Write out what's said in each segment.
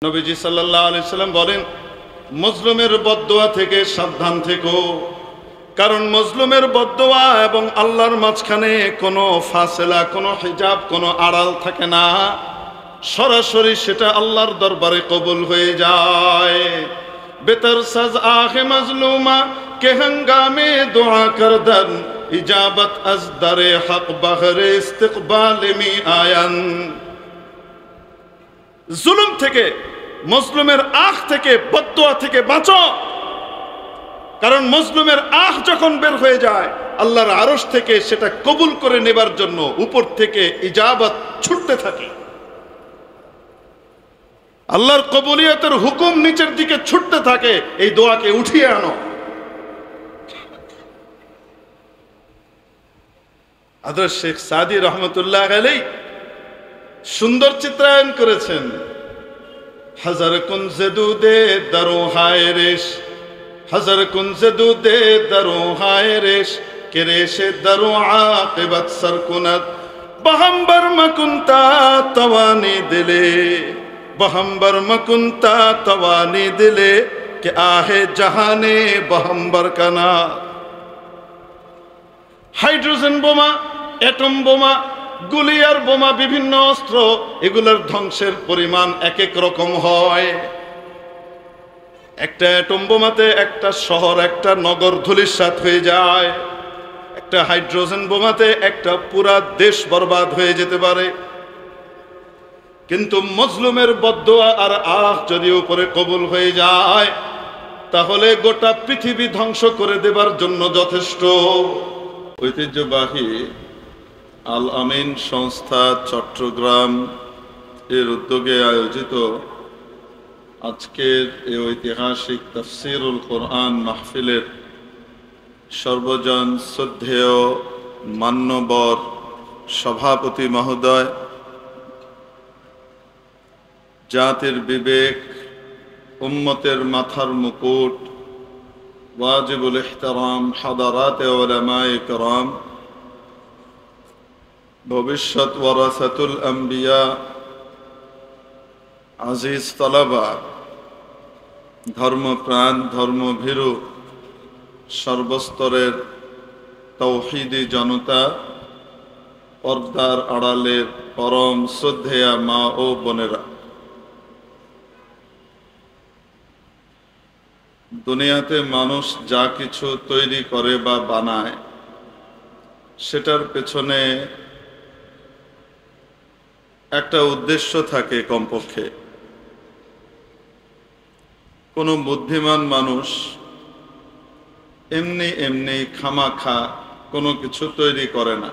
নবীজি সাল্লাল্লাহু আলাইহি সাল্লাম বলেন, মজলুমের বদদোয়া থেকে সাবধান থেকো, কারণ মজলুমের বদদোয়া এবং আল্লাহর মাঝখানে কোনো ফাসেলা, কোনো হিজাব, কোনো আড়াল থাকে না। সরাসরি সেটা আল্লাহর দরবারে কবুল হয়ে যায়। বেতর সাজ আখে মজলুমা কে হঙ্গামে দোয়া করদন, ইজাবত আজ দরে হক বহরে ইস্তিকবাল মি আয়ান। জুলুম থেকে, মজলুমের আখ থেকে, বদদোয়া থেকে বাঁচো, কারণ মজলুমের আখ যখন বের হয়ে যায় আল্লাহর আরশ থেকে সেটা কবুল করে নেবার জন্য উপর থেকে ইজাবত ছুটতে থাকে। আল্লাহর কবুলিয়তের হুকুম নিচের দিকে ছুটতে থাকে, এই দোয়াকে উঠিয়ে আনো। হযরত শেখ সাদি রহমতুল্লাহ আলাইহি সুন্দর চিত্রায়ন করেছেন। হাজার কুনজে দুদে দারো হায় রেশ, হাজার কুনজে দুদে দারো হায় রেশ, কে রেশে দারো আকিবাত সরকুনাত, বহম্বর মকুনতা তওয়ানি দিলে, বহম্বর মকুনতা তওয়ানি দিলে, কে আহে জাহানে বহম্বর কানা। হাইড্রোজেন বোমা, অ্যাটম বোমা, গুলি আর বোমা, বিভিন্ন অস্ত্র, এগুলোর ধ্বংসের পরিমাণ এক এক রকম হয়। একটা অ্যাটম বোমাতে একটা শহর, একটা নগর ধূলিসাৎ হয়ে যায়। একটা হাইড্রোজেন বোমাতে একটা পুরা দেশ বরবাদ হয়ে যেতে পারে। কিন্তু মজলুমের বদদোয়া আর আখ যদি উপরে কবুল হয়ে যায় তাহলে গোটা পৃথিবী ধ্বংস করে দেবার জন্য যথেষ্ট। ঐতিহ্যবাহী আল আমিন সংস্থা চট্টগ্রাম এর উদ্যোগে আয়োজিত আজকের এই ঐতিহাসিক তাফসীরুল কোরআন মাহফিলের সর্বজন শ্রদ্ধেয় মান্যবর সভাপতি মহোদয়, জাতির বিবেক, উম্মতের মাথার মুকুট, ওয়াজিবুল ইহতারাম হাদারাতে উলামায়ে কেরাম, ভবিষ্যৎ ওয়ারাসাতুল আম্বিয়া, আজিজ তালাবা, ধর্মপ্রাণ, ধর্মভীরু, সর্বস্তরের তৌহিদি জনতা, পর্দার আড়ালের পরম শ্রদ্ধেয়া মা ও বোনেরা, দুনিয়াতে মানুষ যা কিছু তৈরি করে বা বানায় সেটার পেছনে একটা উদ্দেশ্য থাকে কমপক্ষে। কোনো বুদ্ধিমান মানুষ এমনি এমনি খামাখা কোনো কিছু তৈরি করে না।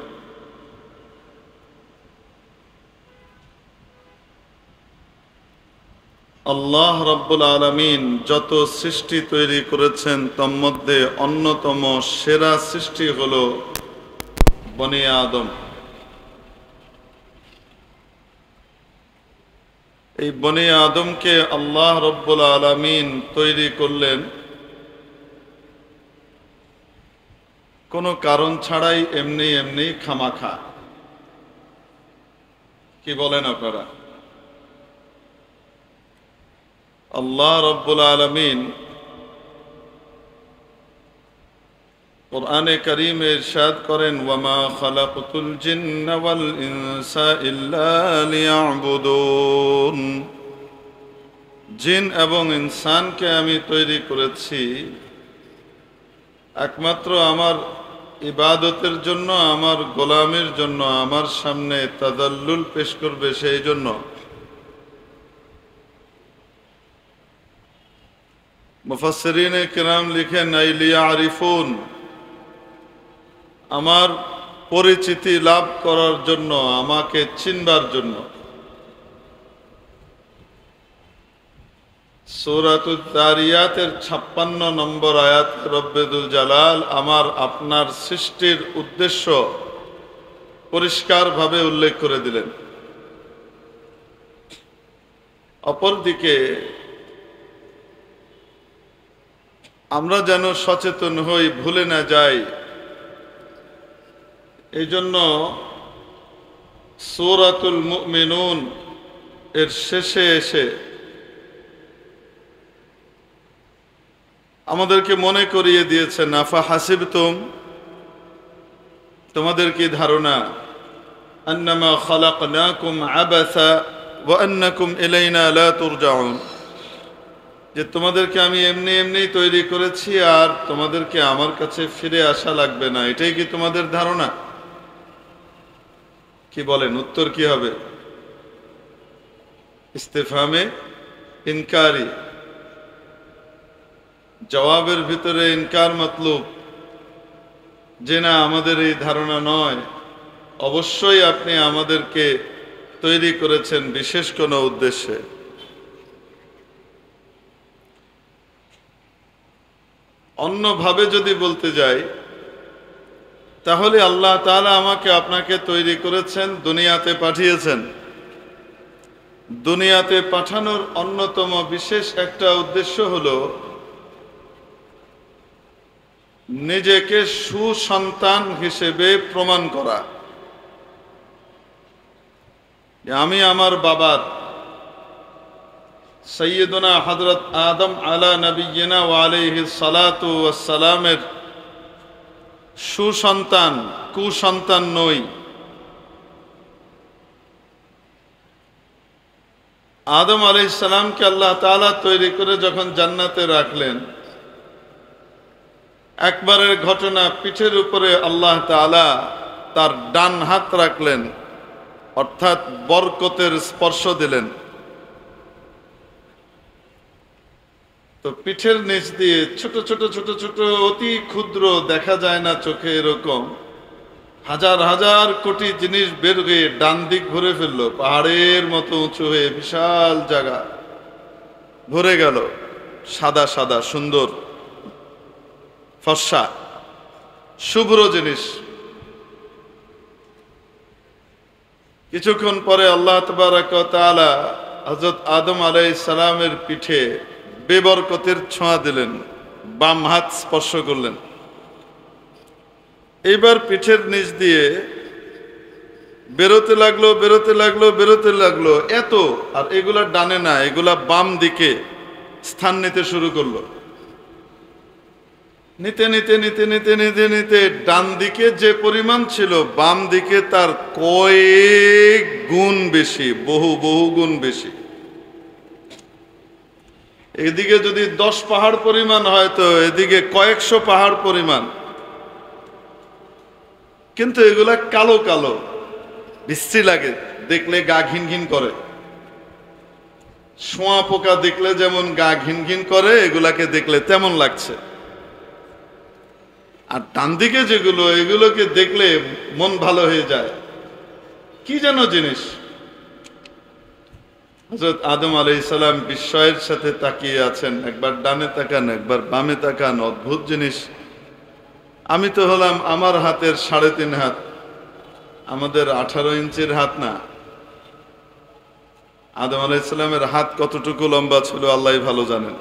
আল্লাহ রাব্বুল আলামিন যত সৃষ্টি তৈরি করেছেন তার মধ্যে অন্যতম সেরা সৃষ্টি হলো বনি আদম। এই বনি আদমকে আল্লাহ রাব্বুল আলামিন তৈরি করলেন কোনো কারণ ছাড়াই, এমনি এমনি খামাখা। কি বলেন আপনারা? আল্লাহ রাব্বুল আলামিন কুরআনে কারীমে ইরশাদ করেন, ওয়ামা খালাকতুল জিন্না ওয়াল ইনসা ইল্লা লিয়াবুদুন। জিন এবং ইনসানকে আমি তৈরি করেছি একমাত্র আমার ইবাদতের জন্য, আমার গোলামের জন্য, আমার সামনে তাদাল্লুল পেশ করবে সেই জন্য। মুফাসসিরিনে কিরাম লিখেন, আই লিয়ারিফুন, আমার পরিচিতি লাভ করার জন্য, আমাকে চিনবার জন্য। সূরাতুদ যারিয়াতের 56 নম্বর আয়াত রব্বুল জালাল আমার আপনার সৃষ্টির উদ্দেশ্য পরিষ্কারভাবে উল্লেখ করে দিলেন। অপরদিকে আমরা যেন সচেতন হই, ভুলে না যাই, এই জন্য সূরাতুল মুমিনুন এর শেষে এসে আমাদেরকে মনে করিয়ে দিয়েছেন, আফা হাসিবতুম, তোমাদের কি ধারণা, আন্নামা খালাকনাকুম আবাসা ওয়া আন্নাকুম ইলাইনা লা তুরজাউন, যে তোমাদেরকে আমি এমনি এমনি তৈরি করেছি আর তোমাদেরকে আমার কাছে ফিরে আসা লাগবে না, এটাই কি তোমাদের ধারণা? কি বলেন, উত্তর কি হবে? ইস্তেফহামে ইনকারি, জবাবের ভিতরে ইনকার মতলুব, যে না, আমাদের এই ধারণা নয়, অবশ্যই আপনি আমাদেরকে তৈরি করেছেন বিশেষ কোনো উদ্দেশ্যে। অন্যভাবে যদি বলতে যাই, তাহলে আল্লাহ তাআলা আমাকে আপনাকে তৈরি করেছেন, দুনিয়াতে পাঠিয়েছেন। দুনিয়াতে পাঠানোর অন্যতম বিশেষ একটা উদ্দেশ্য হলো নিজেকে সুসন্তান হিসেবে প্রমাণ করা, আমি আমার বাবার সৈয়দনা হযরত আদম আলা নবিয়িনা ওয়া আলাইহিস সালাতু ওয়াস সালামের সুসন্তান, কুসন্তান নই। আদম আলাইহিস সালামকে আল্লাহ তাআলা তৈরি করে যখন জান্নাতে রাখলেন, একবারের ঘটনা, পিঠের উপরে আল্লাহ তাআলা তার ডান হাত রাখলেন, অর্থাৎ বরকতের স্পর্শ দিলেন। তো পিঠের নিচ দিয়ে ছোট ছোট ছোট ছোট অতি ক্ষুদ্র, দেখা যায় না চোখে, এরকম হাজার হাজার কোটি জিনিস বের হয়ে ডান দিক ভরে ফেললো, পাহাড়ের মতো উঁচু হয়ে বিশাল জায়গা ভরে গেল, সাদা সাদা সুন্দর ফর্সা শুভ্র জিনিস। কিছুক্ষণ পরে আল্লাহ তাবারক ওয়া তাআলা হযরত আদম আলাইহিস সালামের পিঠে বেবরকতের ছোঁয়া দিলেন, বাম হাত স্পর্শ করলেন। এইবার পিঠের নিচ দিয়ে বেরোতে লাগলো, বেরোতে লাগলো, বেরোতে লাগলো, এত, আর এগুলা ডানে না, এগুলা বাম দিকে স্থান নিতে শুরু করলো। নিতে নিতে নিতে নিতে নিতে নিতে ডান দিকে যে পরিমাণ ছিল, বাম দিকে তার কয়েক গুণ বেশি, বহু বহু গুণ বেশি। এদিকে যদি 10 পাহাড় পরিমাণ হয়, তো এদিকে কয়েকশো পাহাড় পরিমাণ। কিন্তু এগুলা কালো কালো, বিশ্রী লাগে, দেখলে গা ঘিন ঘিন করে। শোয়া পোকা দেখলে যেমন গা ঘিন ঘিন করে, এগুলাকে দেখলে তেমন লাগছে। আর ডান দিকে যেগুলো, এগুলোকে দেখলে মন ভালো হয়ে যায়। কি যেন জিনিস। হযরত আদম আলাইহিস সালাম বিস্ময়ের সাথে তাকিয়ে আছেন, একবার ডানে তাকান, একবার বামে তাকান, অদ্ভুত জিনিস। আমি তো হলাম আমার হাতের 3.5 হাত, আমাদের 18 ইঞ্চির হাত না। আদম আলাইহিস সালামের হাত কতটুকু লম্বা ছিল আল্লাহই ভালো জানেন।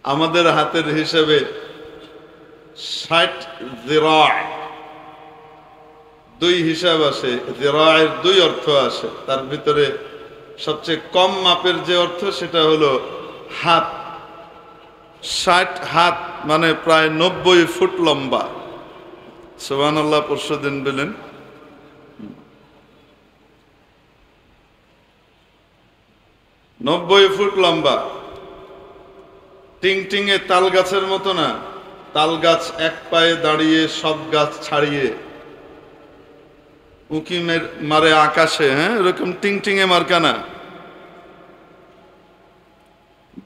আমাদের হাতের হিসেবে 60 যিরা, 2 হিসাব আসে, যিরায়ের 2 অর্থ আসে। তার ভিতরে সবচেয়ে কম মাপের যে অর্থ, সেটা হলো হাত। 60 হাত মানে প্রায় 90 ফুট লম্বা। সুবহানাল্লাহ, পরশুদিন বলেন। 90 ফুট লম্বা, টিংটিঙে তাল গাছের মতো না। তাল গাছ এক পায়ে দাঁড়িয়ে, সব গাছ ছাড়িয়ে উঁকি মারে আকাশে, হ্যাঁ, এরকম টিংটিঙে মার্কা না।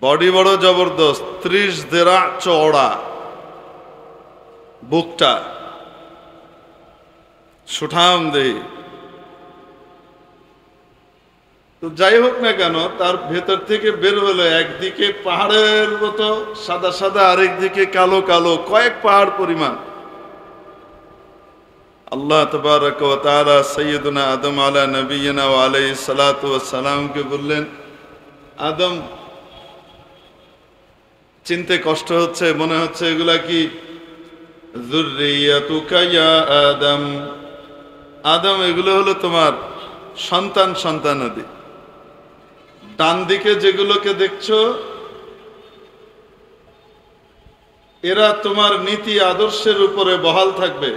বডি বড় জবরদস্ত, 30 যিরা চওড়া, বুকটা সুঠাম দেহি। তো যাই হোক না কেন, তার ভেতর থেকে বের হলো একদিকে পাহাড়ের মতো সাদা সাদা, আরেকদিকে কালো কালো, কয়েক পাহাড় পরিমাণ। আল্লাহ তাবারক ওয়া তাআলা সাইয়্যিদুনা আদম আলা নবিয়িনা ওয়া আলাইহিস সালাতু ওয়াস সালামকে বললেন, আদম, চিনতে কষ্ট হচ্ছে, মনে হচ্ছে এগুলা কি? যুররিয়াতুকা ইয়া আদম, আদম, এগুলো হলো তোমার সন্তান, সন্তানাদি। ডান দিকে যেগুলোকে দেখছো, এরা তোমার নীতি আদর্শের উপরে বহাল থাকবে,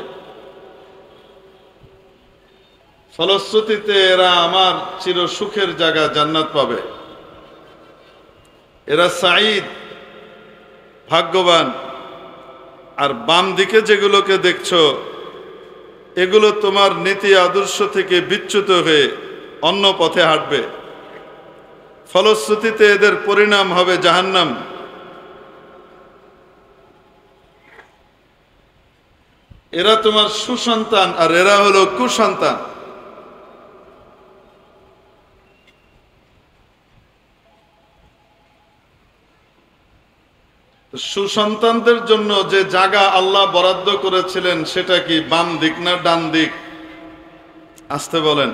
ফলশ্রুতিতে এরা আমার চির সুখের জায়গা জান্নাত পাবে। এরা সাঈদ, ভাগ্যবান। আর বাম দিকে যেগুলোকে দেখছো, এগুলো তোমার নীতি আদর্শ থেকে বিচ্যুত হয়ে অন্য পথে হাঁটবে, ফলশ্রুতিতে এদের পরিণাম হবে জাহান্নাম। এরা তোমার সুসন্তান আর এরা হলো কুসন্তান। সুসন্তানদের জন্য যে জায়গা আল্লাহ বরাদ্দ করেছিলেন সেটা কি বাম দিক না ডান দিক? আসতে বলেন।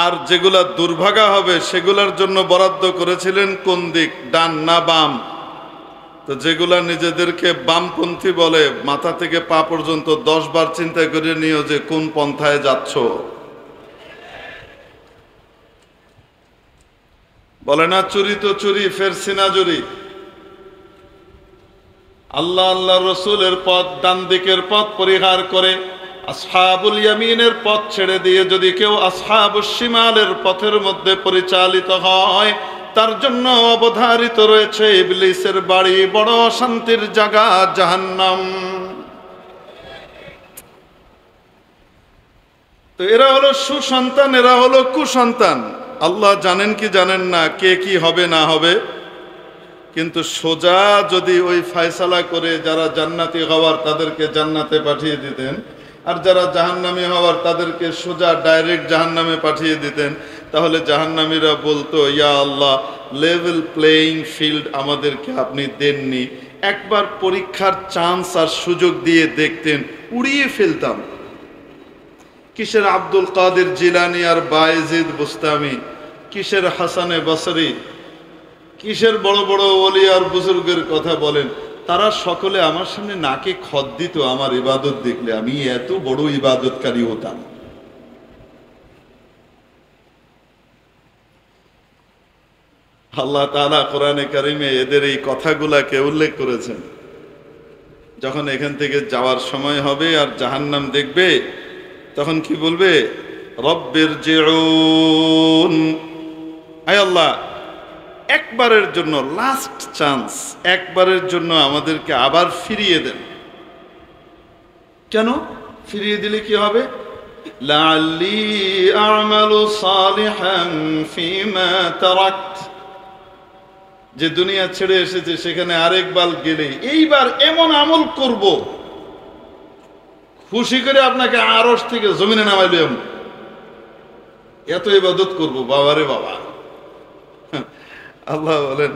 আর যেগুলা দুর্ভাগা হবে সেগুলার জন্য বরাদ্দ করেছিলেন কোন দিক, ডান না বাম? তো যেগুলা নিজেদেরকে বামপন্থী বলে, মাথা থেকে পা পর্যন্ত 10 বার চিন্তা করে নিও যে কোন পন্থায় যাচ্ছ। বলে না চুরি তো চুরি, ফের সিনা জুরি। আল্লাহ আল্লাহ রসুলের পথ, ডান দিকের পথ পরিহার করে আসহাবুল ইয়ামিনের পথ ছেড়ে দিয়ে যদি কেউ আসহাবুশ শিমালের পথের মধ্যে পরিচালিত হয়, তার জন্য অবধারিত রয়েছে ইবলিসের বাড়ি, বড় অশান্তির জায়গা জাহান্নাম। তো এরা হলো সুসন্তান, এরা হলো কুসন্তান। আল্লাহ জানেন কি জানেন না কে কি হবে না হবে, কিন্তু সোজা যদি ওই ফয়সালা করে যারা জান্নাতি হওয়ার তাদেরকে জান্নাতে পাঠিয়ে দিতেন, আর যারা জাহান্নামী হওয়ার তাদেরকে সোজা ডাইরেক্ট জাহান্নামে পাঠিয়ে দিতেন, তাহলে জাহান্নামীরা বলতো, ইয়া আল্লাহ, লেভেল প্লেইং ফিল্ড আমাদেরকে আপনি দেননি, একবার পরীক্ষার চান্স আর সুযোগ দিয়ে দেখতেন, উড়িয়ে ফেলতাম। কিসের আব্দুল কাদের জিলানি আর বায়েজিদ বুস্তামি, কিসের হাসানে বসরি, কিসের বড় বড় ওলি আর বুজুর্গের কথা বলেন, তারা সকলে আমার সামনে নাকে খত দিত আমার ইবাদত দেখলে, আমি এত বড় ইবাদতকারী হতাম। আল্লাহ তাআলা কোরআনে কারিমে এদের এই কথাগুলাকে উল্লেখ করেছেন। যখন এখান থেকে যাওয়ার সময় হবে আর জাহান্নাম দেখবে, তখন কি বলবে? রব্বির জিউন, আয় আল্লাহ, একবারের জন্য, লাস্ট চান্স, একবারের জন্য আমাদেরকে আবার ফিরিয়ে দেন। কেন ফিরিয়ে দিলে কি হবে? লাআল্লি আ'মালু সালিহান ফীমা তারাকত, যে দুনিয়া ছেড়ে এসেছে সেখানে আরেকবার গেলে এইবার এমন আমল করব খুশি করে আপনাকে আরশ থেকে জমিনে নামাইলাম, এত ইবাদত করব। বাবারে বাবা, আল্লাহ বলেন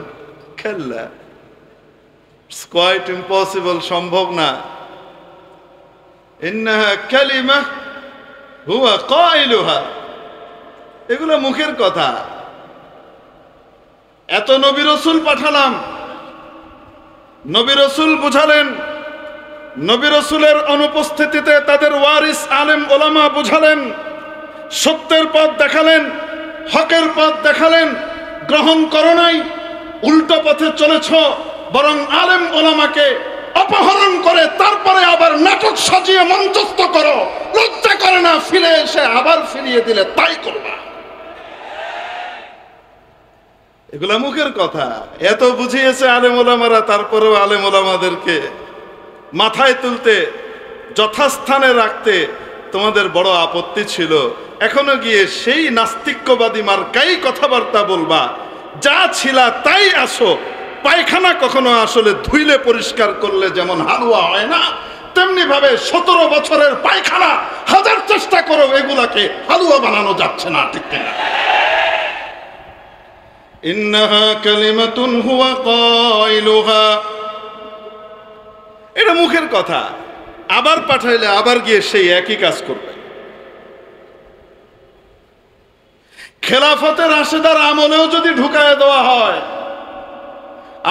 কাল্লা, ইটস কোয়াইট ইম্পসিবল, সম্ভব না। ইন্নাহা কালিমা হুয়া কাইলুহা, এগুলো মুখের কথা। এত নবী রাসূল পাঠালাম, নবী রাসূল বুঝালেন, নবী রাসূলের অনুপস্থিতিতে তাদের ওয়ারিস আলেম ওলামা বুঝালেন, সত্যের পথ দেখালেন, হকের পথ দেখালেন, গ্রহণ করো নাই, উল্টো পথে চলেছ, বরং আলেম ওলামাকে অপহরণ করে তারপরে আবার নাটক সাজিয়ে মঞ্চস্থ করো, লজ্জা করে না? ফিরে এসে আবার ফিরিয়ে দিলে তাই করবা। এগুলা মুখের কথা। এত বুঝিয়েছে আলেম ওলামারা, তারপরেও আলেম ওলামাদেরকে মাথায় তুলতে, যথাস্থানে রাখতে তোমাদের বড় আপত্তি ছিল। এখনো গিয়ে সেই নাস্তিক্যবাদী মার্কাই কথাবার্তা বলবা, যা ছিলা তাই আসো। পায়খানা কখনো আসলে ধুইলে পরিষ্কার করলে যেমন হালুয়া হয় না, তেমনি ভাবে 17 বছরের পায়খানা হাজার চেষ্টা করো, এগুলাকে হালুয়া বানানো যাচ্ছে না। ঠিক না? ইন্নাহা কালিমাতুন হুয়া কাইলুহা, এটা মুখের কথা। আবার পাঠাইলে আবার গিয়ে সেই একই কাজ করবে। খেলাফতের রাশেদার আমলেও যদি ঢুকায় দেওয়া হয়,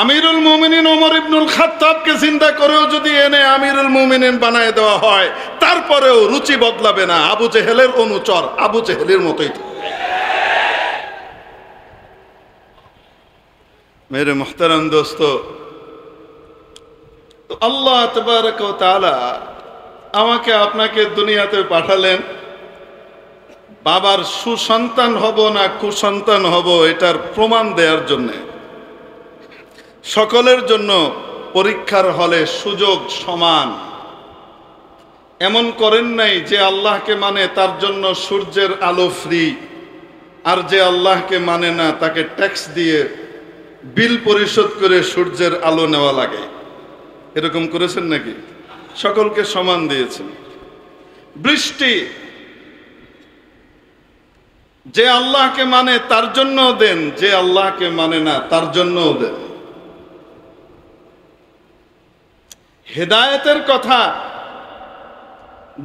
আমিরুল মুমিনিন ওমর ইবনুল খাত্তাবকে জিন্দা করেও যদি এনে আমিরুল মুমিনিন বানায় দেওয়া হয়, তারপরেও রুচি বদলাবে না, আবু জেহেলের অনুচর আবু জেহেলের মতোই থাকবে। মেরে মুহতারাম দোস্ত, তো আল্লাহ তাবারক ওয়া তাআলা আমাকে আপনাকে দুনিয়াতে পাঠালেন বাবার সুসন্তান হব না কুসন্তান হব এটার প্রমাণ দেওয়ার জন্য। সকলের জন্য পরীক্ষার হলে সুযোগ সমান। এমন করেন নাই যে আল্লাহকে মানে তার জন্য সূর্যের আলো ফ্রি, আর যে আল্লাহকে মানে না তাকে ট্যাক্স দিয়ে বিল পরিশোধ করে সূর্যের আলো নেওয়া লাগে। এরকম করেছেন নাকি? সকলকে সমান দিয়েছেন। বৃষ্টি যে আল্লাহকে মানে তার জন্য দেন, যে আল্লাহকে মানে না তার জন্য দেন। হেদায়েতের কথা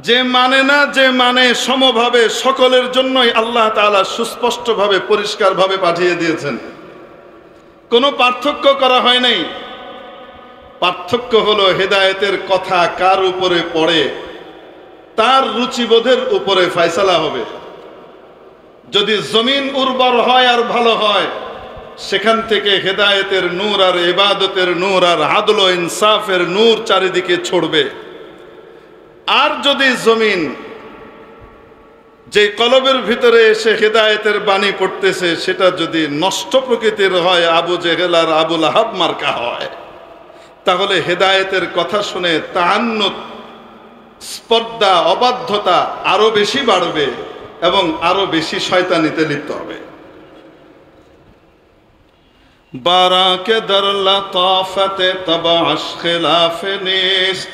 যে মানে না যে মানে সমভাবে সকলের জন্যই আল্লাহ তাআলা সুস্পষ্টভাবে পরিষ্কারভাবে পাঠিয়ে দিয়েছেন। কোনো পার্থক্য করা হয় নাই। পার্থক্য হলো হেদায়েতের কথা কার উপরে পড়ে তার রুচিবোধের উপরে ফয়সালা হবে। যদি জমিন উর্বর হয় আর ভালো হয়, সেখান থেকে হেদায়েতের নূর আর ইবাদতের নূর আর আদল ও ইনসাফের নূর চারিদিকে ছড়বে। আর যদি জমিন যে কলবের ভিতরে এসে হেদায়েতের বাণী পড়তেছে সেটা যদি নষ্ট প্রকৃতির হয়, আবু জেহেল আর আবু লাহাব মার্কা হয়, তাহলে হেদায়েতের কথা শুনে তাআন্নুত, স্পর্ধা, অবাধ্যতা আরো বেশি বাড়বে এবং আরো বেশি শয়তানিতে লিপ্ত হবে। বারাকে দার লতাফতে তবাশ খিলাফে নিস্ত,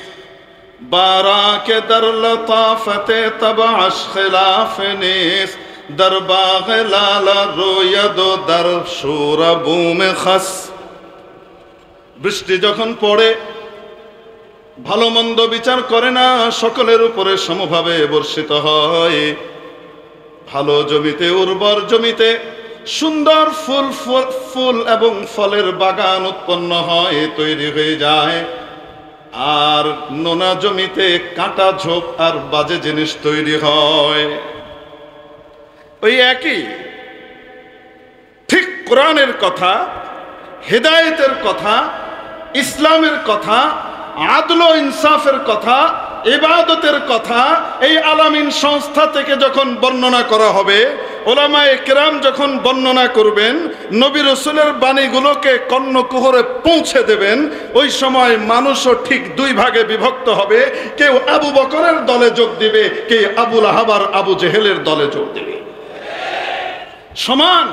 বারাকে দার লতাফতে তবাশ খিলাফে নিস্ত, در باغ لالا روید و در شور بوم خس। বৃষ্টি যখন পড়ে ভালো মন্দ বিচার করে না, সকলের উপরে সমভাবে বর্ষিত হয়। ভালো জমিতে, উর্বর জমিতে সুন্দর ফুল এবং ফলের বাগান উৎপন্ন হয়, তৈরি হয়ে যায়। আর নোনা জমিতে কাঁটা ঝোপ আর বাজে জিনিস তৈরি হয়। ওই একই ঠিক কোরআনের কথা, হেদায়েতের কথা, ইসলামের কথা, আদল ও ইনসাফের কথা, ইবাদতের কথা এই আলামিন সংস্থা থেকে যখন বর্ণনা করা হবে, ওলামায়ে কেরাম যখন বর্ণনা করবেন, নবী রাসূলের বাণীগুলোকে কর্ণকুহরে পৌঁছে দেবেন, ওই সময় মানুষও ঠিক দুই ভাগে বিভক্ত হবে। কেউ আবু বকরের দলে যোগ দিবে, কেউ আবু লাহাব আর আবু জেহেলের দলে যোগ দিবে। সমান।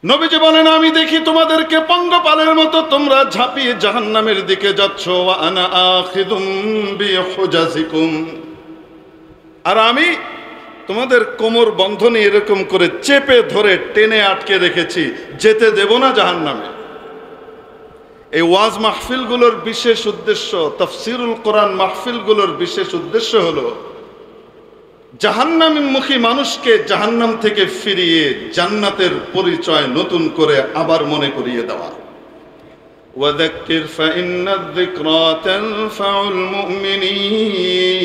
নবীজি বলেন, আমি দেখি তোমাদেরকে পঙ্গপালের মতো তোমরা ঝাঁপিয়ে জাহান্নামের দিকে যাচ্ছ। ওয়া আনা আখিদুম বিহুজাজিকুম, আর আমি তোমাদের কোমর বন্ধনে এরকম করে চেপে ধরে টেনে আটকে রেখেছি, যেতে দেব না জাহান্নামে। এই ওয়াজ মাহফিলগুলোর বিশেষ উদ্দেশ্য, তাফসীরুল কোরআন মাহফিলগুলোর বিশেষ উদ্দেশ্য হলো জাহান্নামমুখী মানুষকে জাহান্নাম থেকে ফিরিয়ে জান্নাতের পরিচয় নতুন করে আবার মনে করিয়ে দেওয়া। ওয়াযাক্কির ফাইন্নায যিকরা তানফাউল মুমিনিন।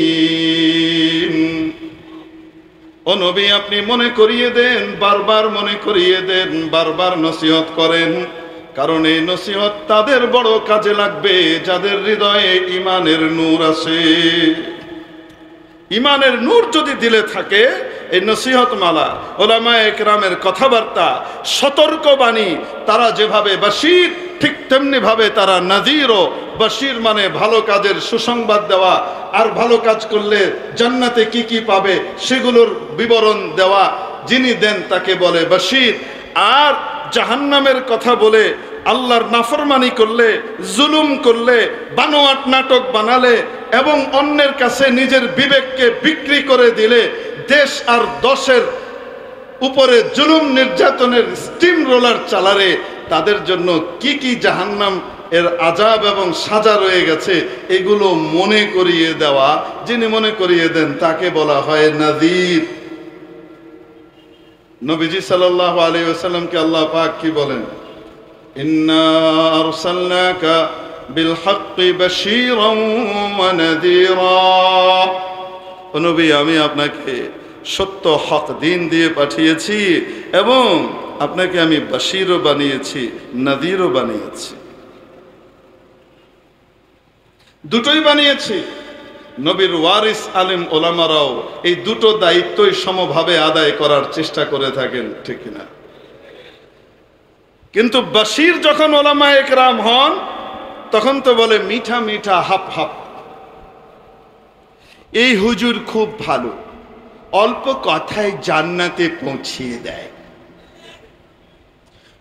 ও নবী, আপনি মনে করিয়ে দেন, বারবার মনে করিয়ে দেন, বারবার নসিহত করেন, কারণ এই নসিহত তাদের বড় কাজে লাগবে যাদের হৃদয়ে ঈমানের নূর আছে। ইমানের নূর যদি দিলে থাকে, এই নসিহত মালা, ওলামায়ে কেরামের কথাবার্তা, সতর্ক বাণী, তারা যেভাবে বাশীর ঠিক তেমনি ভাবে তারা নাযীরও। বাশীর মানে ভালো কাজের সুসংবাদ দেওয়া, আর ভালো কাজ করলে জান্নাতে কি কি পাবে সেগুলোর বিবরণ দেওয়া। যিনি দেন তাকে বলে বাশীর। আর জাহান্নামের কথা বলে, আল্লাহর নাফরমানি করলে, জুলুম করলে, বানোয়াট নাটক বানালে এবং অন্যের কাছে নিজের বিবেককে বিক্রি করে দিলে, দেশ আর দশের উপরে জুলুম নির্যাতনের স্টিম রোলার চালারে, তাদের জন্য কি কি জাহান্নাম এর আযাব এবং সাজা রয়ে গেছে, এগুলো মনে করিয়ে দেওয়া। যিনি মনে করিয়ে দেন তাকে বলা হয় নাযীর। নবীজি সাল্লাল্লাহু আলাইহি ওয়াসাল্লামকে আল্লাহ পাক কি বলেন? ইন্না আরসালনাকা বিল হাক্কি বাশীরান ওয়া নাযীরা। ও নবী, আমি আপনাকে সত্য হক দিন দিয়ে পাঠিয়েছি এবং আপনাকে আমি বাশিরও বানিয়েছি, নাদিরও বানিয়েছি, দুটোই বানিয়েছি। নবীর ওয়ারিস আলেম ওলামারাও এই দুটো দায়িত্বই সমভাবে আদায় করার চেষ্টা করে থাকেন, ঠিক কিনা? কিন্তু বাশির যখন ওলামা একরাম হন তখন তো বলে মিঠা মিঠা হাপ হাপ, এই হুজুর খুব ভালো, অল্প কথায় জান্নাতে পৌঁছিয়ে দেয়।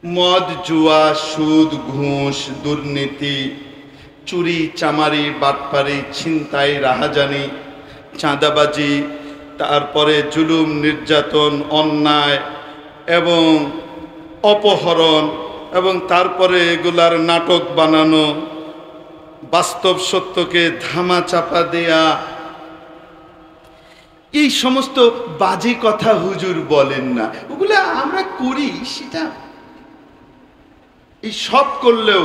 মদ, জুয়া, সুদ, ঘুষ, দুর্নীতি, চুরি, চামারি, বাটপারি, ছিনতাই, রাহাজানি, চাঁদাবাজি, তারপরে জুলুম, নির্যাতন, অন্যায় এবং অপহরণ, এবং তারপরে এগুলার নাটক বানানো, বাস্তব সত্যকে ধামা চাপা দেয়া, এই সমস্ত বাজে কথা হুজুর বলেন না, ওগুলা আমরা করি। সেটা এই সব করলেও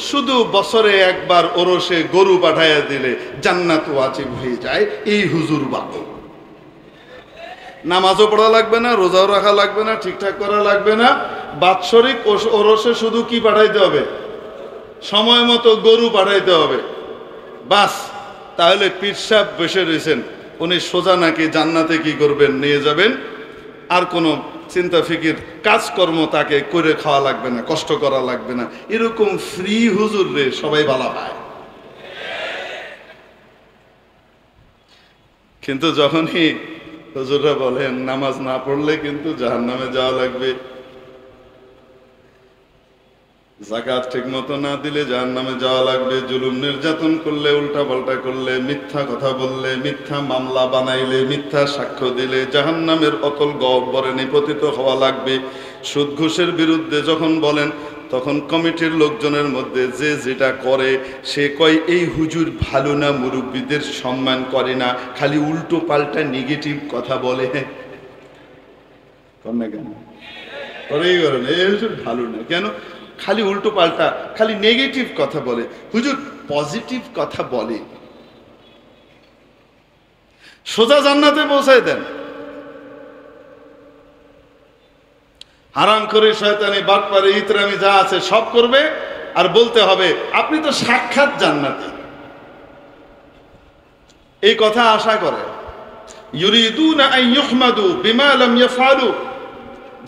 শুধু বছরে একবার ওরসে গরু পাঠাইয়া দিলে জান্নাত ওয়াজিব হয়ে যায়, এই হুজুর বাবু। নামাজও পড়া লাগবে না, রোজাও রাখা লাগবে না, ঠিকঠাক করা লাগবে না, বাৎসরিক ওরসে শুধু কি পাঠাইতে হবে? সময় মতো গরু পাঠাইতে হবে, বাস। তাহলে পীর সাহেব বসে রয়েছেন, উনি সোজা নাকি জান্নাতে কি করবেন? নিয়ে যাবেন। আর কোনো চিন্তা ফিকির কাজকর্ম তাকে করে খাওয়া লাগবে না, কষ্ট করা লাগবে না। এরকম ফ্রি হুজুর রে সবাই বলা হয়। কিন্তু যখনই হুজুররা বলেন নামাজ না পড়লে কিন্তু জাহান্নামে যাওয়া লাগবে, যাকাত ঠিক মতো না দিলে জাহান্নামে যাওয়া লাগবে, জুলুম নির্যাতন করলে, উল্টা পাল্টা করলে, মিথ্যা কথা বললে, মিথ্যা মামলা বানাইলে, মিথ্যা সাক্ষ্য দিলে জাহান্নামের অতল গহ্বরে নিপতিত হওয়া লাগবে। সুদ ঘুষের বিরুদ্ধে যখন বলেন তখন কমিটির লোকজনের মধ্যে যে যেটা করে সে কয় এই হুজুর ভালো না, মুরব্বীদের সম্মান করে না, খালি উল্টো পাল্টা নেগেটিভ কথা বলে। কর না কেন? করেই করেন, এই হুজুর ভালো না, কেন? খালি উল্টো পাল্টা, খালি নেগেটিভ কথা বলে। হুজুর পজিটিভ কথা বলে, সোজা জান্নাতে পৌঁছায় দেন। হারাম করে শয়তানি, বাটপারি, ইতরামি যা আছে সব করবে, আর বলতে হবে আপনি তো সাক্ষাৎ জান্নাতি। এই কথা আশা করে। ইউরিদুনা আন ইউহমাদু বিমা লাম ইয়াফআলু,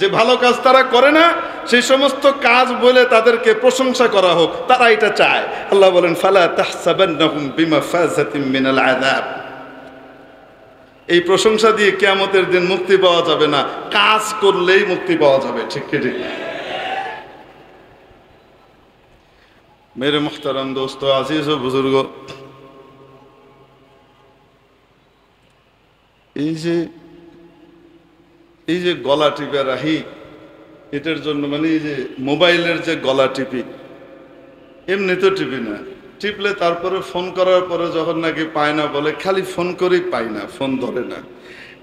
যে ভালো কাজ তারা করে না সেই সমস্ত কাজ বলে তাদেরকে প্রশংসা করা হোক, তারা এটা চায়। আল্লাহ বলেন ফালা তাহসাবান্নাহুম বিমাফাযাতিন মিনাল আযাব। এই প্রশংসা দিয়ে কিয়ামতের দিন মুক্তি পাওয়া যাবে না, কাজ করলেই মুক্তি পাওয়া যাবে, ঠিক কি ঠিক? মেরে মুহতারাম দোস্ত, আজিজ ও বুজুর্গ, এই যে গলা টিপে রাখি, এটার জন্য মানে এই যে মোবাইলের যে গলা টিপি, এমনি তো টিপি না, টিপলে তারপরে ফোন করার পরে যখন নাকি পায় না বলে খালি ফোন করেই পাই না, ফোন ধরে না।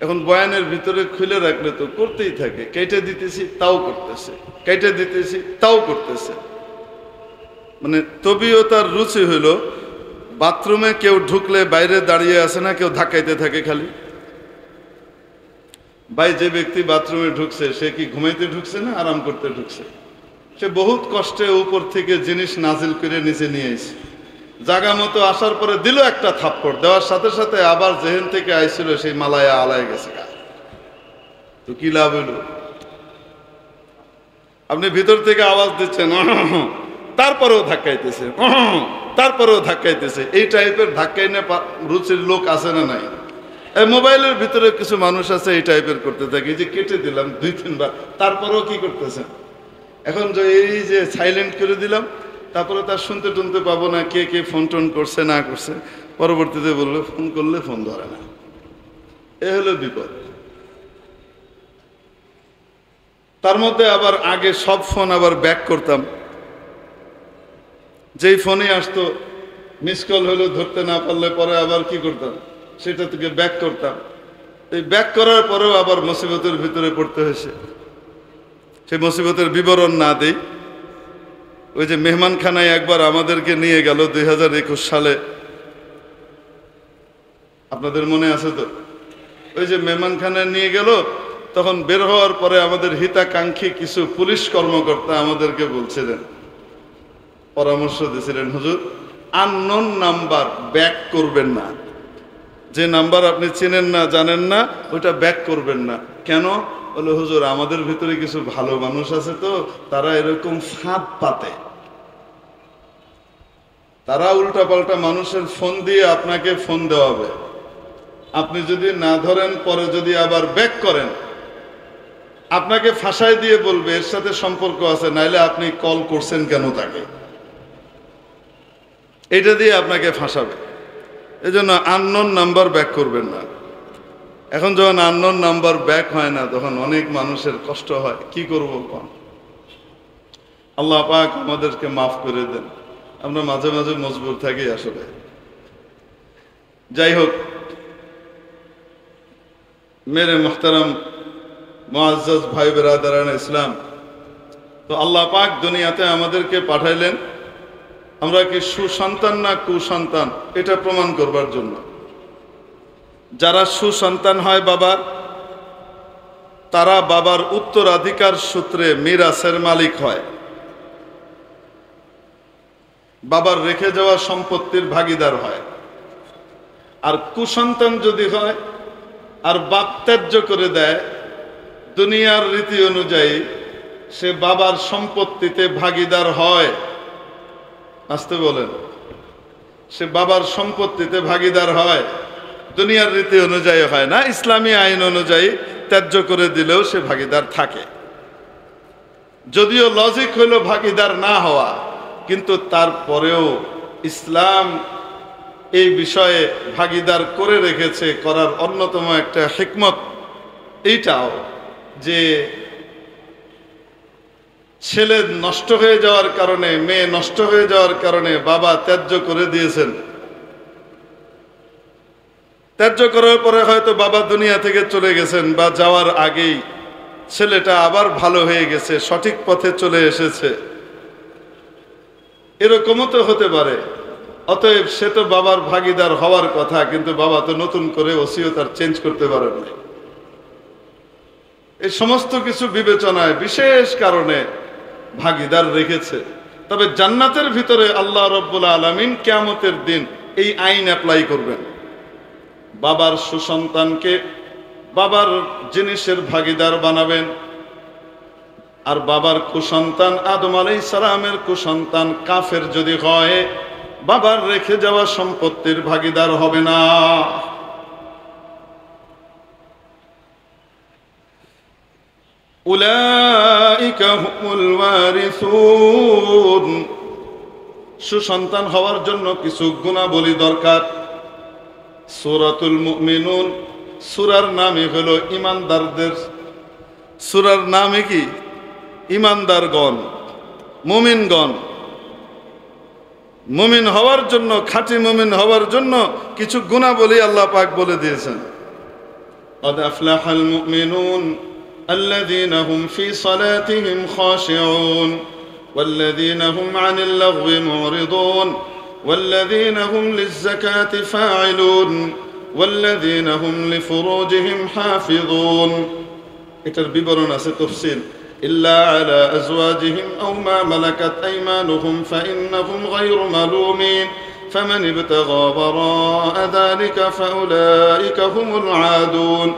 এখন বয়ানের ভিতরে খুলে রাখলে তো করতেই থাকে, কেটে দিতেছি তাও করতেছে, কেটে দিতেছি তাও করতেছে। মানে তবিও তার রুচি হইল, বাথরুমে কেউ ঢুকলে বাইরে দাঁড়িয়ে আছে না, কেউ ধাক্কাইতে থাকে খালি। ভাই, যে ব্যক্তি বাথরুমে ঢুকছে সে কি ঘুমাইতে ঢুকছে না আরাম করতে ঢুকছে? সে বহুত কষ্টে উপর থেকে জিনিস নাজিল করে নিচে নিয়ে এসে জায়গা মতো আসার পরে দিল একটা থাপ্পড়, দেওয়ার সাথে সাথে আবার যেহেন থেকে আইছিল সেই মালায়া আলায় গেছে। তো কি লাভ হইল? আপনি ভিতর থেকে আওয়াজ দিচ্ছেন, তারপরেও ধাক্কাইতেছে, তারপরেও ধাক্কাইতেছে। এই টাইপের ধাক্কাই না রুচির লোক আছে না নাই? এই মোবাইলের ভিতরে কিছু মানুষ আছে এই টাইপের করতে থাকে, যে কেটে দিলাম 2-3 বার, তারপরেও কি করতেছেন? এখন যে এই যে সাইলেন্ট করে দিলাম, তারপরে তার শুনতে টুনতে পাবো না কে কে ফোন টোন করছে না করছে। পরবর্তীতে বললো ফোন করলে ফোন ধরে না। এ হলো বিপদ। তার মধ্যে আবার আগে সব ফোন আবার ব্যাক করতাম, যেই ফোনে আসতো মিস কল হলো ধরতে না পারলে পরে আবার কি করতাম, সেটা থেকে ব্যাক করতাম। এই ব্যাক করার পরেও আবার মুসিবতের ভিতরে পড়তে হয়েছে। সেই মুসিবতের বিবরণ না দেই, ওই যে মেহমানখানায় একবার আমাদেরকে নিয়ে গেল 2021 সালে, আপনাদের মনে আছে তো? ওই যে মেহমানখানায় নিয়ে গেল, তখন বের হওয়ার পরে আমাদের হিতাকাঙ্ক্ষী কিছু পুলিশ কর্মকর্তা আমাদেরকে বলছিলেন, পরামর্শ দিয়েছিলেন, হুজুর আননোন নাম্বার ব্যাক করবেন না, যে নাম্বার আপনি চেনেন না জানেন না ওইটা ব্যাক করবেন না। কেন? বলে হুজুর আমাদের ভিতরে কিছু ভালো মানুষ আছে তো, তারা এরকম ফাঁদ পাতে, তারা উল্টাপাল্টা মানুষের ফোন দিয়ে আপনাকে ফোন দেওয়াবে, আপনি যদি না ধরেন পরে যদি আবার ব্যাক করেন আপনাকে ফাঁসাই দিয়ে বলবে এর সাথে সম্পর্ক আছে, নাইলে আপনি কল করছেন কেন তাকে, এটা দিয়ে আপনাকে ফাঁসাবে। এই জন্য আননোন নাম্বার ব্যাক করবেন না। এখন যখন আননোন নাম্বার ব্যাক হয় না তখন অনেক মানুষের কষ্ট হয়, কি করব কোন? আল্লাহ পাক আমাদেরকে মাফ করে দেন, আমরা মাঝে মাঝে মজবুর থাকি আসলে। যাই হোক, মেরে মোহতারাম মুআজ্জাজ ভাই বেরাদারান ইসলাম, তো আল্লাহ পাক দুনিয়াতে আমাদেরকে পাঠাইলেন আমরা কি সুসন্তান না কুসন্তান এটা প্রমাণ করবার জন্য। যারা সুসন্তান হয় বাবার, তারা বাবার উত্তরাধিকার সূত্রে মিরাসের মালিক হয়, বাবার রেখে যাওয়া সম্পত্তির ভাগীদার হয়। আর কুসন্তান যদি হয় আর বাপ ত্যায্য করে দেয়, দুনিয়ার রীতি অনুযায়ী সে বাবার সম্পত্তিতে ভাগীদার হয়। আসতে বলেন, সে বাবার সম্পত্তিতে ভাগীদার হয়, দুনিয়ার রীতি অনুযায়ী হয় না, ইসলামী আইন অনুযায়ী ত্যায্য করে দিলেও সে ভাগীদার থাকে। যদিও লজিক হলো ভাগীদার না হওয়া, কিন্তু তারপরেও ইসলাম এই বিষয়ে ভাগীদার করে রেখেছে। করার অন্যতম একটা হিকমত এইটাও যে ছেলে নষ্ট হয়ে যাওয়ার কারণে, মেয়ে নষ্ট হয়ে যাওয়ার কারণে বাবা ত্যায্য করে দিয়েছেন, ত্যায্য করার পরে হয়তো বাবা দুনিয়া থেকে চলে গেছেন বা যাওয়ার আগেই ছেলেটা আবার ভালো হয়ে গেছে, সঠিক পথে চলে এসেছে, এরকমও তো হতে পারে। অতএব সে তো বাবার ভাগীদার হওয়ার কথা, কিন্তু বাবা তো নতুন করে ওসিয়ত আর চেঞ্জ করতে পারেন না। এই সমস্ত কিছু বিবেচনায় বিশেষ কারণে ভাগীদার রেখেছে। তবে জান্নাতের ভিতরে আল্লাহ রাব্বুল আলামিন কিয়ামতের দিন এই আইন অ্যাপ্লাই করবেন। বাবার সুসন্তানকে বাবার জিনিসের ভাগীদার বানাবেন, আর বাবার কুসন্তান আদম আলাইহিস সালামের কুসন্তান কাফের যদি হয়, বাবার রেখে যাওয়া সম্পত্তির ভাগীদার হবে না। উলাইকা হুমুল ওয়ারিসুন। সুসন্তান হওয়ার জন্য কিছু গুণাবলী দরকার। সূরাতুল মুমিনুন সূরার নামই হলো ঈমানদারদের, সূরার নামই কি? ঈমানদারগণ, মুমিনগণ। মুমিন হওয়ার জন্য, খাঁটি মুমিন হওয়ার জন্য কিছু গুণাবলী আল্লাহ পাক বলে দিয়েছেন। قد أفلح المؤمنون الذين هم في صلاتهم خاشعون والذين هم عن اللغو معرضون والذين هم للزكاة فاعلون والذين هم لفروجهم حافظون. এটার বিবরণ আছে, তফসিল। إلا على أزواجهم أو ما ملكت أيمانهم فإنهم غير ملومين فمن ابتغى وراء ذلك فأولئك هم العادون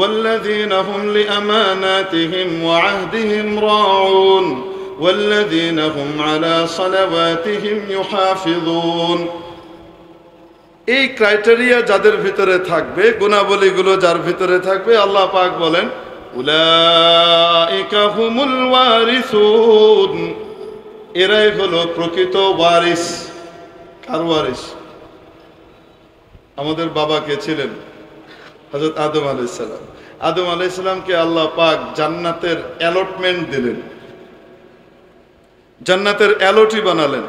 والذين هم لأماناتهم وعهدهم راعون والذين هم على صلواتهم يحافظون. এই ক্রাইটেরিয়া যাদের ভিতরে থাকবে, গুণাবলীগুলো যার ভিতরে থাকবে, আল্লাহ পাক বলেন উলাইকা হুমুল ওয়ারিসুন। এরাই হলো প্রকৃত ওয়ারিস। কার ওয়ারিস? আমাদের বাবা কে ছিলেন? হযরত আদম আলাইহিস সালাম। আদম আলাইহিস সালামকে আল্লাহ পাক জান্নাতের অ্যালটমেন্ট দিলেন, জান্নাতের অ্যালটি বানালেন।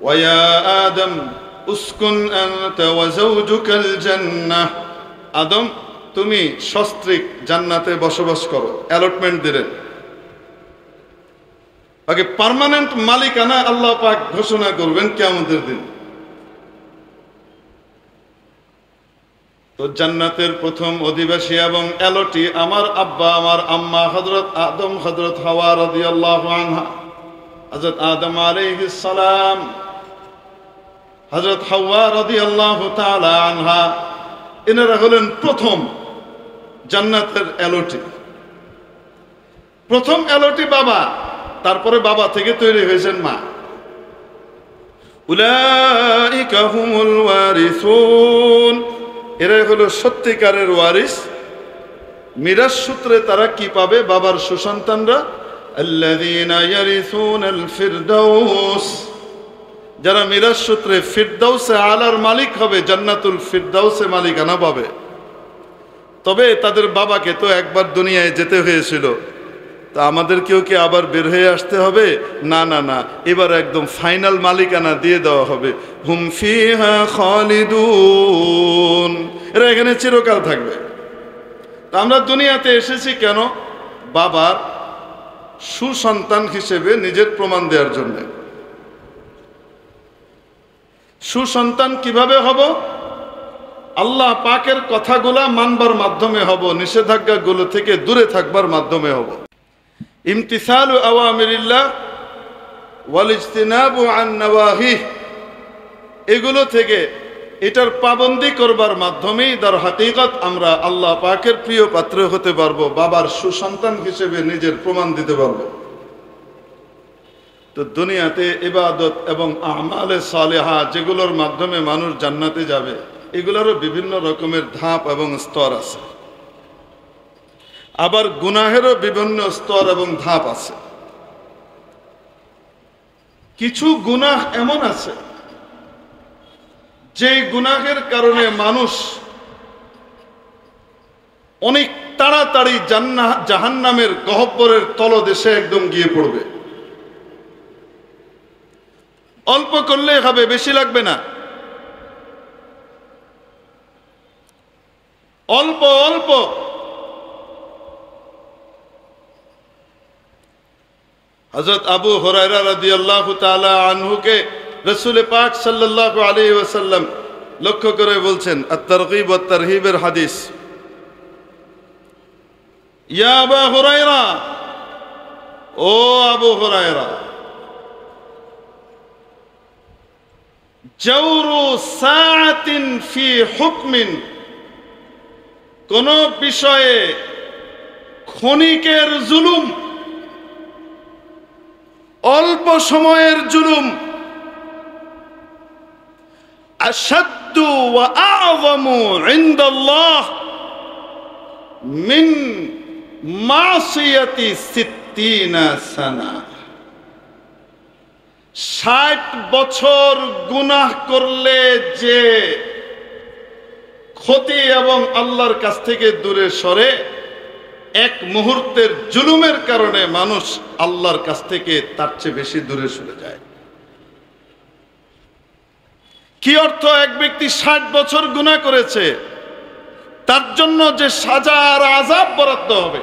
ওয়া আদম উসকুন আনতা ওয়া যাওজুকাল জান্নাহ। আদম, তুমি সস্ত্রীক জান্নাতে বসবাস করো, অ্যালটমেন্ট দিলেন। আগে পার্মানেন্ট মালিকানা আল্লাহ পাক ঘোষণা করবেন কিয়ামতের দিন। তো জান্নাতের প্রথম অধিবাসী এবং এলোটি আমার আব্বা আমার আম্মা হযরত আদম হযরত হাওয়া রাদিয়াল্লাহু আনহা। হযরত আদম আলাইহিস সালাম, হযরত হাওয়া রাদিয়াল্লাহু তাআলা আনহা, এনারা হলেন প্রথম জান্নাতের এলোটি। প্রথম এলোটি বাবা, তারপরে বাবা থেকে তৈরি হয়েছেন মা। উলাইকা হুমুল ওয়ারিসুন, এরাই হলো সত্যিকারের ওয়ারিস। মিরাস সূত্রে তারা কি পাবে? বাবার সুসন্তানরা, আল্লাযীনা ইয়ারিসুনাল ফিরদাউস, যারা মিরাস সূত্রে ফিরদাউসে আলার মালিক হবে, জান্নাতুল ফিরদাউসে মালিকানা পাবে। তবে তাদের বাবাকে তো একবার দুনিয়ায় যেতে হয়েছিল, তা আমাদেরকেও কি আবার বের হয়ে আসতে হবে? না না না, এবার একদম ফাইনাল মালিকানা দিয়ে দেওয়া হবে। হুম ফিহা খালিদুন, এরা এখানে চিরকাল থাকবে। তা আমরা দুনিয়াতে এসেছি কেন? বাবার সুসন্তান হিসেবে নিজের প্রমাণ দেওয়ার জন্য। সুসন্তান কিভাবে হব? আল্লাহ পাকের কথাগুলা মানবার মাধ্যমে হব, নিষেধাজ্ঞাগুলো থেকে দূরে থাকবার মাধ্যমে হব। ইমতিসালু আওয়ামিরিল্লাহ ওয়াল ইজতিনাবু আন নাওয়াহিহ, এগুলো থেকে এটার পাবন্দি করবার মাধ্যমেই দার হাকিকত আমরা আল্লাহ পাকের প্রিয় পাত্র হতে পারবো, বাবার সুসন্তান হিসেবে নিজের প্রমাণ দিতে পারবো। তো দুনিয়াতে ইবাদত এবং আমালে সালেহা যেগুলোর মাধ্যমে মানুষ জান্নাতে যাবে, এগুলোরও বিভিন্ন রকমের ধাপ এবং স্তর আছে। আবার গুনাহেরও বিভিন্ন স্তর এবং ধাপ আছে। কিছু গুনাহ এমন আছে যে গুনাহের কারণে মানুষ অনেক তাড়াতাড়ি জাহান্নামের গহ্বরের তলদেশে একদম গিয়ে পড়বে। অল্প করলে হবে, বেশি লাগবে না। অল্প অল্প। হযরত আবু হুরায়রা রাদিয়াল্লাহু তাআলা আনহুকে রাসূল পাক সাল্লাল্লাহু আলাইহি ওয়াসাল্লাম লক্ষ্য করে বলছেন, আত-তারগীব ওয়াত তারহিবের হাদিস, ইয়া আবু হুরায়রা, ও আবু হুরায়রা, জাওরু সাআতিন ফি হুকমিন, কোন বিষয়ে ক্ষণিকের জুলুম, অল্প সময়ের জুলুম, আশাদ্দু ওয়া আ'যামু ইনদাল্লাহ মিন মাসিয়াতি 60 সানা, 60 বছর গুনাহ করলে যে ক্ষতি এবং আল্লাহর কাছ থেকে দূরে সরে, এক মুহূর্তের জুলুমের কারণে মানুষ আল্লাহর কাছ থেকে তার চেয়ে বেশি দূরে সরে যায়। কি অর্থ? এক ব্যক্তি 60 বছর গুনাহ করেছে, তার জন্য যে সাজা আর আযাব বরাদ্দ হবে।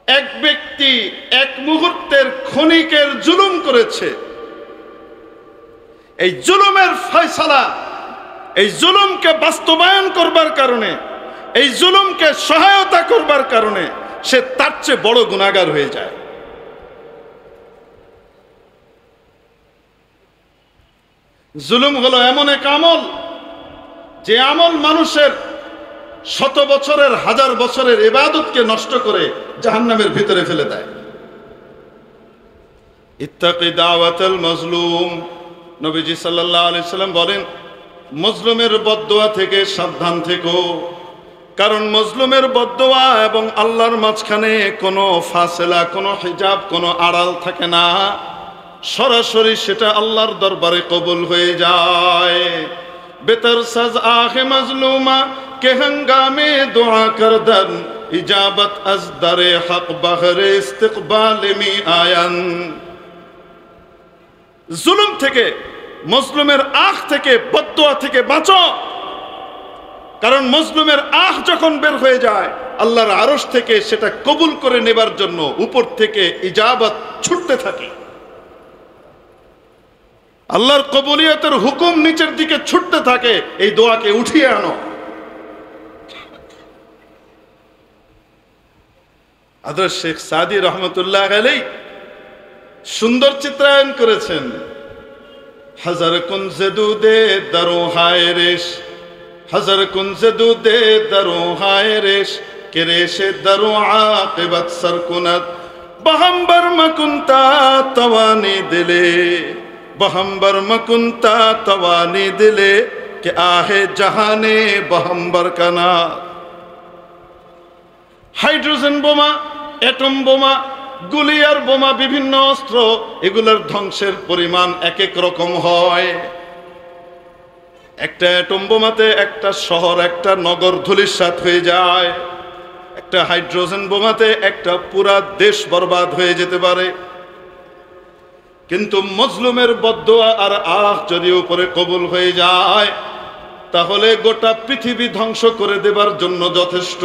এক ব্যক্তি এক মুহূর্তের ক্ষণিকের জুলুম করেছে, এই জুলুমের ফয়সালা, এই জুলুমকে বাস্তবায়ন করবার কারণে, এই জুলুমকে সহায়তা করবার কারণে সে তার চেয়ে বড় গুনাহগার হয়ে যায়। জুলুম হলো এমন এক আমল, যে আমল মানুষের শত বছরের, হাজার বছরের ইবাদতকে নষ্ট করে জাহান্নামের ভিতরে ফেলে দেয়। ইত্তাকি দাওয়াতাল মাজলুম, নবীজি সাল্লাল্লাহু আলাইহি সাল্লাম বলেন, মজলুমের বদদোয়া থেকে সাবধান থেকো, কারণ মজলুমের বদদোয়া এবং আল্লাহর মাঝখানে কোনো ফাসেলা, কোনো হিজাব, কোনো আড়াল থাকে না। সরাসরি সেটা আল্লাহর দরবারে কবুল হয়ে যায়। বেতর সাজ আহে মজলুমা কে হঙ্গামে দোয়া করদন, ইজাবত আজ দরে হক বহরে ইস্তিকবাল মি আয়ান। জুলুম থেকে, মজলুমের আখ থেকে, বদদোয়া থেকে বাঁচো, কারণ মজলুমের আখ যখন বের হয়ে যায়, আল্লাহর আরশ থেকে সেটা কবুল করে নেবার জন্য উপর থেকে ইজাবত ছুটতে থাকে। আল্লাহর কবুলিয়তের হুকুম নিচের দিকে ছুটতে থাকে, এই দোয়াকে উঠিয়ে আনো। হযরত শেখ সাদি রহমতুল্লাহ আলাইহি সুন্দর চিত্রায়ন করেছেন। হাজার কুনজে দুদে দারো হায় রেশ, হাজার কুনজে দুদে দারো হায় রেশ, কে রেশে দারো আকিবাত সরকুনাত, বহম্বর মকুন্তা তওয়ানি দিলে, বহম্বর মকুন্তা তওয়ানি দিলে, কে আহে জাহানে বহম্বর কানা। হাইড্রোজেন বোমা, অ্যাটম বোমা, গুলি আর বোমা, বিভিন্ন অস্ত্র, এগুলোর ধ্বংসের পরিমাণ এক এক রকম হয়। একটা অ্যাটম বোমাতে একটা শহর, একটা নগর ধূলিসাৎ হয়ে যায়। একটা হাইড্রোজেন বোমাতে একটা পুরা দেশ বরবাদ হয়ে যেতে পারে। কিন্তু মজলুমের বদদোয়া আর যদি উপরে কবুল হয়ে যায়, তাহলে গোটা পৃথিবী ধ্বংস করে দেবার জন্য যথেষ্ট।